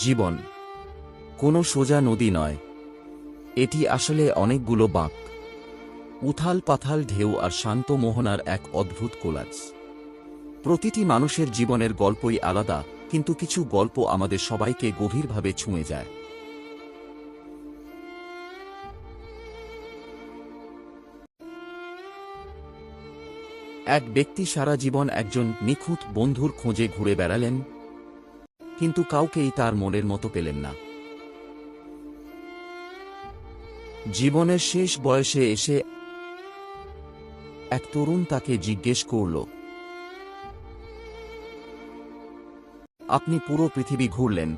জীবন কোনো সোজা নদী নয়, এটি আসলে অনেকগুলো বাঁক, উথাল পাথাল ঢেউ আর শান্ত মোহনার এক অদ্ভুত কোলাজ। প্রতিটি মানুষের জীবনের গল্পই আলাদা, কিন্তু কিছু গল্প আমাদের সবাইকে গভীরভাবে ছুঁয়ে যায়। এক ব্যক্তি সারা জীবন একজন নিখুঁত বন্ধুর খোঁজে ঘুরে বেড়ালেন, কিন্তু কাউকেই তার মনের মতো পেলেন না। জীবনের শেষ বয়সে এসে এক তরুণ তাকে জিজ্ঞেস করল, আপনি পুরো পৃথিবী ঘুরলেন,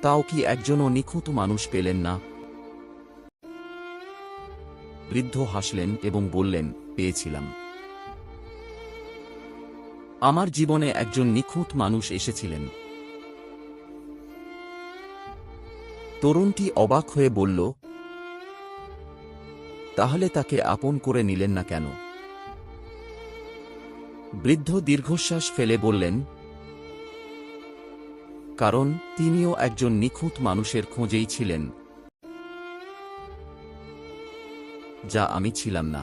তাও কি একজনও নিখুঁত মানুষ পেলেন না? বৃদ্ধ হাসলেন এবং বললেন, পেয়েছিলাম। আমার জীবনে একজন নিখুঁত মানুষ এসেছিলেন। তরুণটি অবাক হয়ে বলল, তাহলে তাকে আপন করে নিলেন না কেন? বৃদ্ধ দীর্ঘশ্বাস ফেলে বললেন, কারণ তিনিও একজন নিখুঁত মানুষের খোঁজেই ছিলেন, যা আমি ছিলাম না।